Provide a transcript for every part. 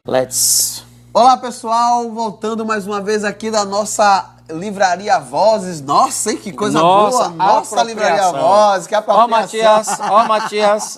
Let's! Olá pessoal, voltando mais uma vez aqui da nossa Livraria Vozes. Nossa, hein, que coisa boa! Nossa Livraria Vozes, que apropriação! Ó Matias,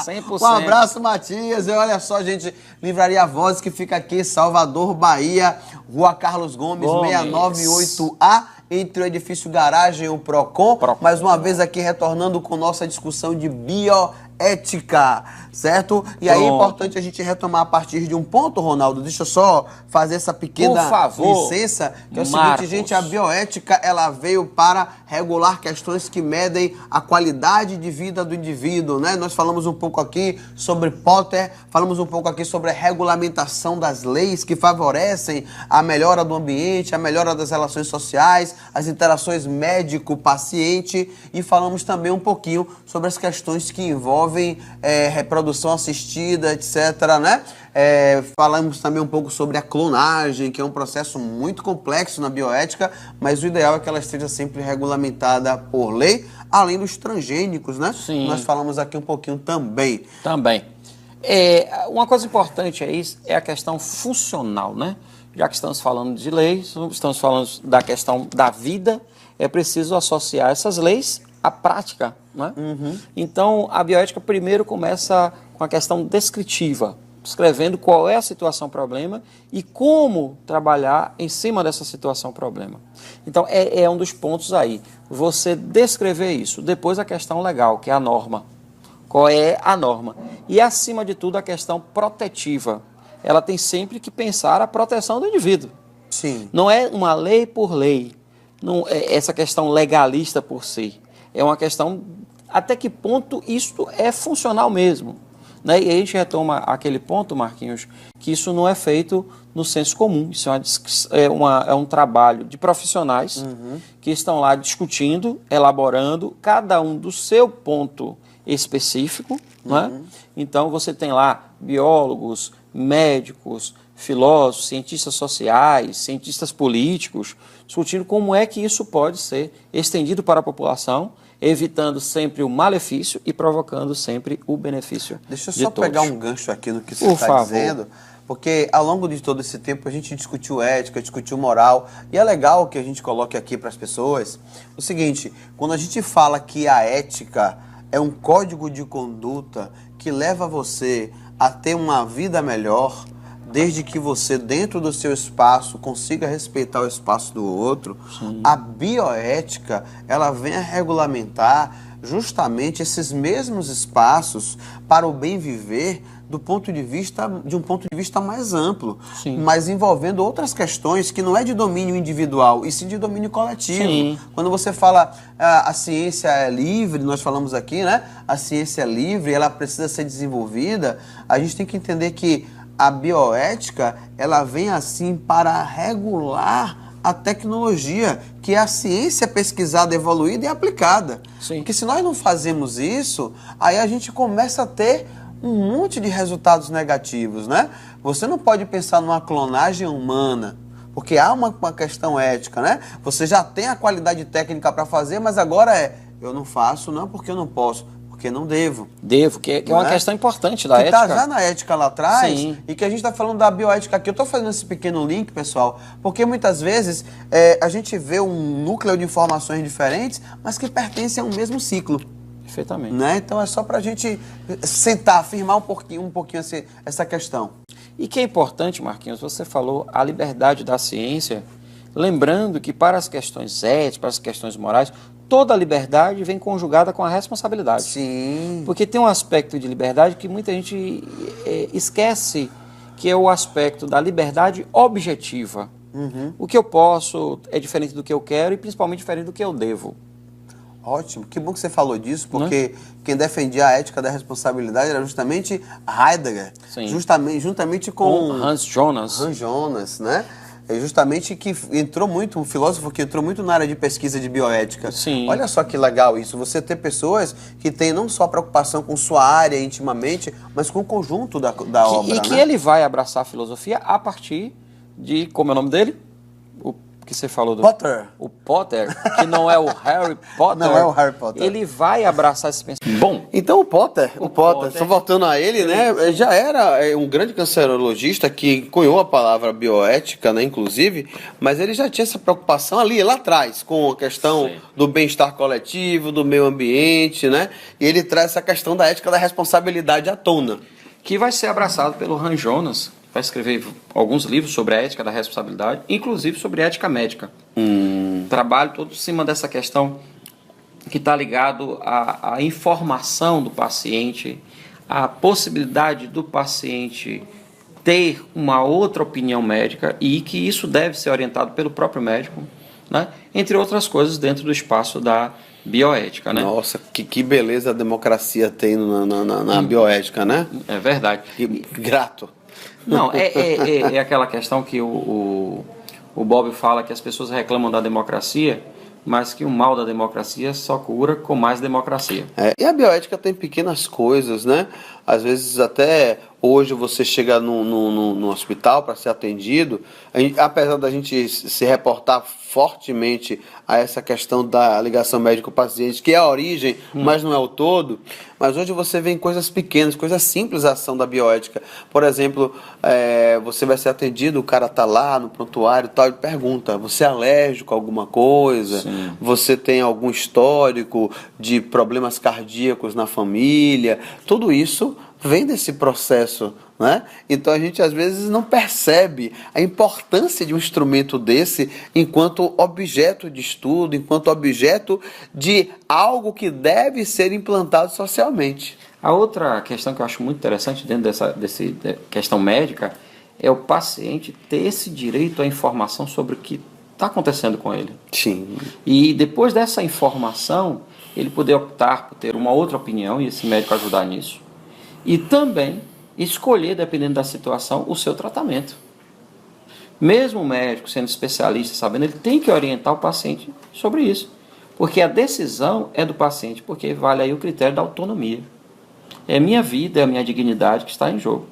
100%. Um abraço, Matias. E olha só, gente, Livraria Vozes que fica aqui em Salvador, Bahia, Rua Carlos Gomes. 698A, entre o edifício Garagem e o Procon. Mais uma vez aqui retornando com nossa discussão de bioética, certo? E aí é importante a gente retomar a partir de um ponto, Ronaldo. Deixa eu só fazer essa pequena licença, que é o seguinte, gente, a bioética, ela veio para regular questões que medem a qualidade de vida do indivíduo, né? Nós falamos um pouco aqui sobre Potter, falamos um pouco aqui sobre a regulamentação das leis que favorecem a melhora do ambiente, a melhora das relações sociais, as interações médico-paciente, e falamos também um pouquinho sobre as questões que envolvem reprodução assistida, etc., né? Falamos também um pouco sobre a clonagem, que é um processo muito complexo na bioética, mas o ideal é que ela esteja sempre regulamentada por lei, além dos transgênicos, né? Sim. Nós falamos aqui um pouquinho também. Uma coisa importante é a questão funcional, né? Já que estamos falando de leis, estamos falando da questão da vida, é preciso associar essas leis à prática, né? Então, a bioética primeiro começa com a questão descritiva, descrevendo qual é a situação-problema e como trabalhar em cima dessa situação-problema. Então, é um dos pontos aí, você descrever isso. Depois, a questão legal, que é a norma. Qual é a norma? E, acima de tudo, a questão protetiva. Ela tem sempre que pensar a proteção do indivíduo. Sim. Não é uma lei por lei, não é essa questão legalista por si. É uma questão até que ponto isso é funcional mesmo. Né? E a gente retoma aquele ponto, Marquinhos, que isso não é feito no senso comum. Isso é um trabalho de profissionais que estão lá discutindo, elaborando, cada um do seu ponto específico. Né? Então, você tem lá biólogos, médicos, filósofos, cientistas sociais, cientistas políticos, discutindo como é que isso pode ser estendido para a população, evitando sempre o malefício e provocando sempre o benefício. Deixa eu só pegar um gancho aqui no que você está dizendo, porque ao longo de todo esse tempo a gente discutiu ética, discutiu moral, e é legal que a gente coloque aqui para as pessoas o seguinte: quando a gente fala que a ética é um código de conduta que leva você a ter uma vida melhor, desde que você, dentro do seu espaço, consiga respeitar o espaço do outro. Sim. A bioética, ela vem a regulamentar justamente esses mesmos espaços para o bem viver de um ponto de vista mais amplo, sim, mas envolvendo outras questões que não é de domínio individual, e sim de domínio coletivo. Sim. Quando você fala a ciência é livre, nós falamos aqui, né? A ciência é livre, ela precisa ser desenvolvida, a gente tem que entender que a bioética, ela vem assim para regular a tecnologia, que é a ciência pesquisada, evoluída e aplicada. Sim. Porque se nós não fazemos isso, aí a gente começa a ter um monte de resultados negativos, né? Você não pode pensar numa clonagem humana, porque há uma questão ética, né? Você já tem a qualidade técnica para fazer, mas agora eu não faço não porque eu não posso, porque não devo. Que é uma questão importante da ética. Que está já na ética lá atrás. Sim. E que a gente está falando da bioética aqui. Eu estou fazendo esse pequeno link, pessoal, porque muitas vezes a gente vê um núcleo de informações diferentes, mas que pertencem a um mesmo ciclo. Perfeitamente. Né? Então é só para a gente sentar, afirmar um pouquinho essa questão. E que é importante, Marquinhos, você falou a liberdade da ciência, lembrando que para as questões éticas, para as questões morais, toda a liberdade vem conjugada com a responsabilidade. Sim. Porque tem um aspecto de liberdade que muita gente esquece, que é o aspecto da liberdade objetiva. O que eu posso é diferente do que eu quero e principalmente diferente do que eu devo. Ótimo, que bom que você falou disso, porque quem defendia a ética da responsabilidade era justamente Heidegger, juntamente com Hans Jonas. Hans Jonas, né? É justamente que entrou muito, um filósofo que entrou muito na área de pesquisa de bioética. Sim. Olha só que legal isso, você ter pessoas que têm não só preocupação com sua área intimamente, mas com o conjunto da obra. E que ele vai abraçar a filosofia a partir de, como é o nome dele? O que você falou do Potter. O Potter, que não é o Harry Potter. Não é o Harry Potter. Ele vai abraçar esse pensamento. Bom, então o Potter, só voltando a ele, né, já era um grande cancerologista que cunhou a palavra bioética, né, inclusive, mas ele já tinha essa preocupação ali, lá atrás, com a questão do bem-estar coletivo, do meio ambiente, né, e ele traz essa questão da ética da responsabilidade à tona. Que vai ser abraçado pelo Han Jonas, vai escrever alguns livros sobre a ética da responsabilidade, inclusive sobre ética médica. Trabalho todo em cima dessa questão que está ligado à informação do paciente, à possibilidade do paciente ter uma outra opinião médica e que isso deve ser orientado pelo próprio médico, né? Entre outras coisas dentro do espaço da bioética, né? Nossa, que beleza a democracia tem na bioética, né? É verdade. Grato. Não, é aquela questão que o Bob fala que as pessoas reclamam da democracia, mas que o mal da democracia só cura com mais democracia. E a bioética tem pequenas coisas, né? Às vezes até hoje você chega no hospital para ser atendido, apesar da gente se reportar fortemente a essa questão da ligação médico-paciente, que é a origem, mas não é o todo, mas hoje você vê em coisas pequenas, coisas simples a ação da bioética. Por exemplo, você vai ser atendido, o cara está lá no prontuário e tal, e pergunta, você é alérgico a alguma coisa? Sim. Você tem algum histórico de problemas cardíacos na família? Tudo isso vem desse processo, né? Então a gente às vezes não percebe a importância de um instrumento desse enquanto objeto de estudo, enquanto objeto de algo que deve ser implantado socialmente. A outra questão que eu acho muito interessante dentro dessa questão médica é o paciente ter esse direito à informação sobre o que está acontecendo com ele. Sim. E depois dessa informação, ele poder optar por ter uma outra opinião e esse médico ajudar nisso. E também escolher, dependendo da situação, o seu tratamento. Mesmo o médico sendo especialista, sabendo, ele tem que orientar o paciente sobre isso. Porque a decisão é do paciente, porque vale aí o critério da autonomia. É minha vida, é a minha dignidade que está em jogo.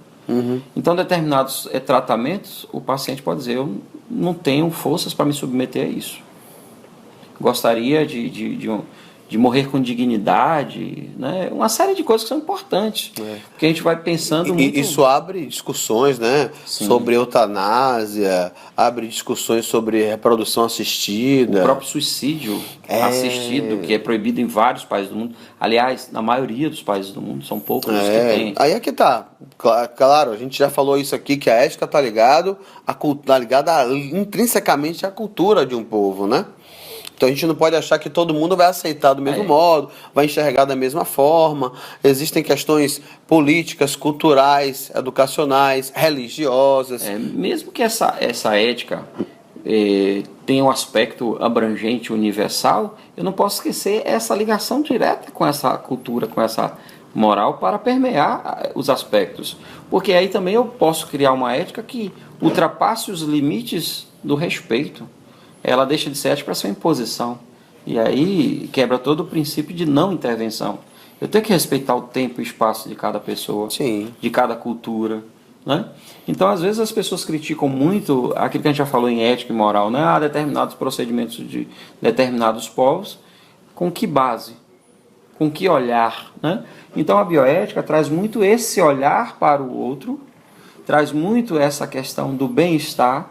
Então, determinados tratamentos, o paciente pode dizer, eu não tenho forças para me submeter a isso. Gostaria de morrer com dignidade, né? Uma série de coisas que são importantes, porque a gente vai pensando muito... Isso abre discussões, né? Sobre eutanásia, abre discussões sobre reprodução assistida. O próprio suicídio assistido, que é proibido em vários países do mundo. Aliás, na maioria dos países do mundo, são poucos os que têm. Aí é que tá. Claro, a gente já falou isso aqui, que a ética está ligada intrinsecamente à cultura de um povo, né? Então a gente não pode achar que todo mundo vai aceitar do mesmo modo, vai enxergar da mesma forma. Existem questões políticas, culturais, educacionais, religiosas. Mesmo que essa ética tenha um aspecto abrangente, universal, eu não posso esquecer essa ligação direta com essa cultura, com essa moral, para permear os aspectos. Porque aí também eu posso criar uma ética que ultrapasse os limites do respeito. Ela deixa de ser ética para ser uma imposição. E aí quebra todo o princípio de não intervenção. Eu tenho que respeitar o tempo e espaço de cada pessoa, de cada cultura, né? Então, às vezes, as pessoas criticam muito aquilo que a gente já falou em ética e moral, né? Determinados procedimentos de determinados povos. Com que base? Com que olhar, né? Então, a bioética traz muito esse olhar para o outro, traz muito essa questão do bem-estar,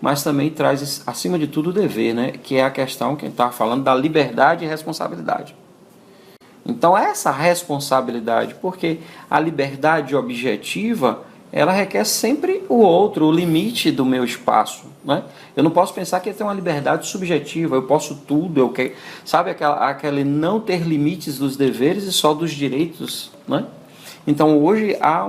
mas também traz, acima de tudo, o dever, né? Que é a questão que a gente estava falando da liberdade e responsabilidade. Então, essa responsabilidade, porque a liberdade objetiva, ela requer sempre o outro, o limite do meu espaço, né? Eu não posso pensar que eu tenho uma liberdade subjetiva, eu posso tudo, eu quero, sabe aquele não ter limites dos deveres e só dos direitos, né? Então, hoje há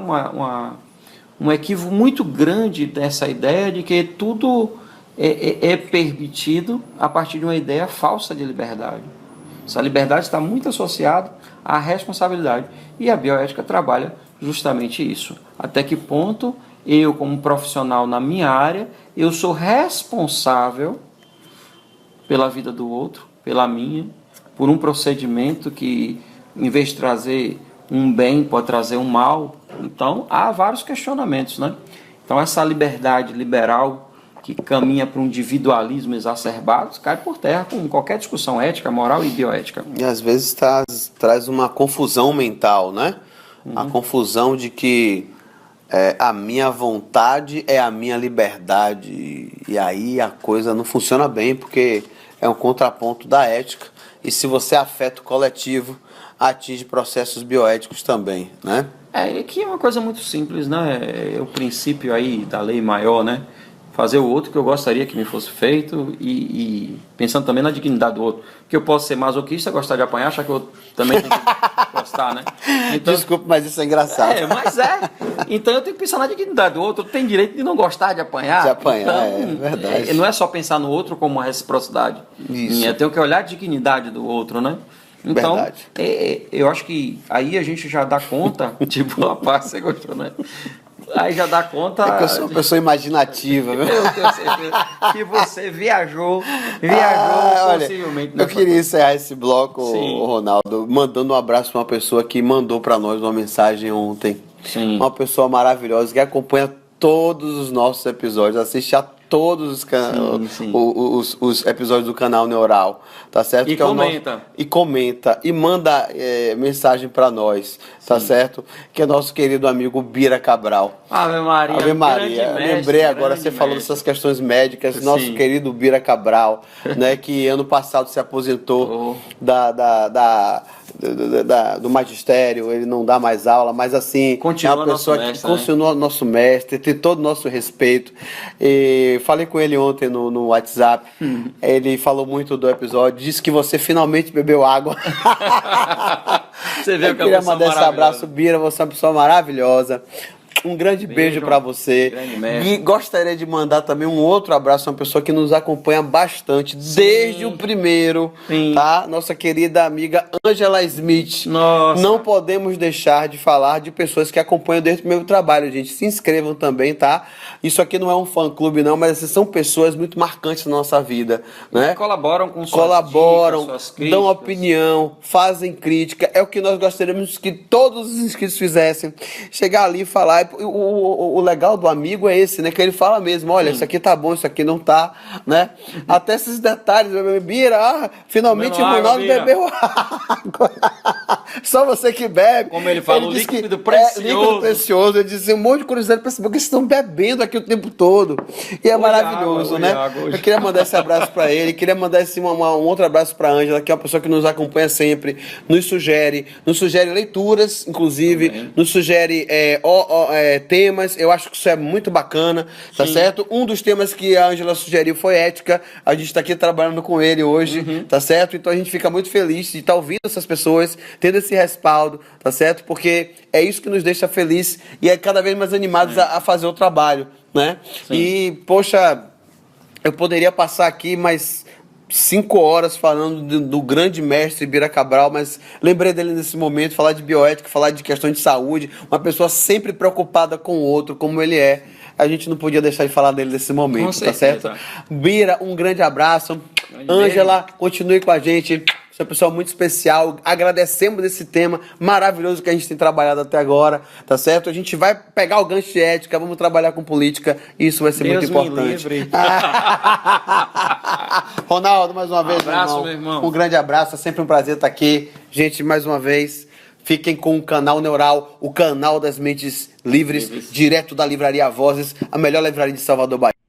um equívoco muito grande dessa ideia de que tudo é permitido a partir de uma ideia falsa de liberdade. Essa liberdade está muito associada à responsabilidade. E a bioética trabalha justamente isso. Até que ponto eu, como profissional na minha área, eu sou responsável pela vida do outro, pela minha, por um procedimento que, em vez de trazer um bem, pode trazer um mal. Então, há vários questionamentos, né? Então, essa liberdade liberal que caminha para um individualismo exacerbado, cai por terra com qualquer discussão ética, moral e bioética. E às vezes traz uma confusão mental, né? A confusão de que a minha vontade é a minha liberdade. E aí a coisa não funciona bem, porque é um contraponto da ética. E se você afeta o coletivo, atinge processos bioéticos também, né? Aqui é uma coisa muito simples, né? É o princípio aí da lei maior, né? Fazer o outro que eu gostaria que me fosse feito e pensando também na dignidade do outro. Porque eu posso ser masoquista, gostar de apanhar, achar que eu outro também tem que gostar, né? Então, desculpa, mas isso é engraçado. Mas Então eu tenho que pensar na dignidade do outro. Tem direito de não gostar de apanhar. De apanhar, então, é verdade. Não é só pensar no outro como uma reciprocidade. Isso. Eu tenho que olhar a dignidade do outro, né? Então, eu acho que aí a gente já dá conta, tipo, rapaz, você gostou, né? Aí já dá conta... É que eu sou uma pessoa imaginativa, viu? Eu tenho certeza que você viajou possivelmente. Olha, eu queria encerrar esse bloco, Sim. Ronaldo, mandando um abraço para uma pessoa que mandou para nós uma mensagem ontem. Sim. Uma pessoa maravilhosa que acompanha todos os nossos episódios, assiste a todos os episódios do canal Neural, tá certo? E comenta. Comenta e manda mensagem para nós, tá certo? Que é nosso querido amigo Bira Cabral. Ave Maria. Ave Maria. Lembrei agora, você falou dessas questões médicas, nosso querido Bira Cabral, né? Que ano passado se aposentou do magistério, ele não dá mais aula, mas assim, continua é uma pessoa mestre, que continua nosso mestre, tem todo o nosso respeito. E falei com ele ontem no WhatsApp, ele falou muito do episódio, disse que você finalmente bebeu água. Você vê eu queria mandar esse abraço, Bira, você é uma pessoa maravilhosa. Um grande beijo para você. E gostaria de mandar também um outro abraço a uma pessoa que nos acompanha bastante, desde o primeiro, tá? Nossa querida amiga Angela Smith. Nossa. Não podemos deixar de falar de pessoas que acompanham desde o primeiro trabalho, gente. Se inscrevam também, tá? Isso aqui não é um fã-clube, não, mas são pessoas muito marcantes na nossa vida, né? Colaboram com suas dicas, suas críticas. Dão opinião, fazem crítica. É o que nós gostaríamos que todos os inscritos fizessem. Chegar ali e falar. O legal do amigo é esse, né? Que ele fala mesmo, olha, isso aqui tá bom, isso aqui não tá, né? Até esses detalhes, Bira, finalmente o Ronaldo bebeu água. Só você que bebe. Como ele fala, ele líquido precioso. Líquido precioso. Ele disse um monte de curiosidade pra saber que vocês estão bebendo aqui o tempo todo. E é maravilhoso, né? Eu queria mandar esse abraço pra ele, queria mandar um outro abraço pra Ângela, que é uma pessoa que nos acompanha sempre, nos sugere leituras, inclusive, nos sugere temas. Eu acho que isso é muito bacana, tá certo? Um dos temas que a Ângela sugeriu foi ética. A gente tá aqui trabalhando com ele hoje, tá certo? Então a gente fica muito feliz de estar ouvindo essas pessoas, tendo esse respaldo, tá certo? Porque é isso que nos deixa feliz e é cada vez mais animados a fazer o trabalho, né? Sim. E, poxa, eu poderia passar aqui mais 5 horas falando do grande mestre Bira Cabral, mas lembrei dele nesse momento, falar de bioética, falar de questões de saúde, uma pessoa sempre preocupada com o outro, como ele é. A gente não podia deixar de falar dele nesse momento, tá certo? Bira, um grande abraço. Ângela, continue com a gente. Você é uma pessoa muito especial. Agradecemos esse tema maravilhoso que a gente tem trabalhado até agora, tá certo? A gente vai pegar o gancho de ética, vamos trabalhar com política. Isso vai ser muito importante. Ronaldo, mais uma vez, meu irmão. Um grande abraço. É sempre um prazer estar aqui. Gente, mais uma vez, fiquem com o canal Neural, o canal das mentes livres, direto da Livraria Vozes, a melhor livraria de Salvador, Bahia.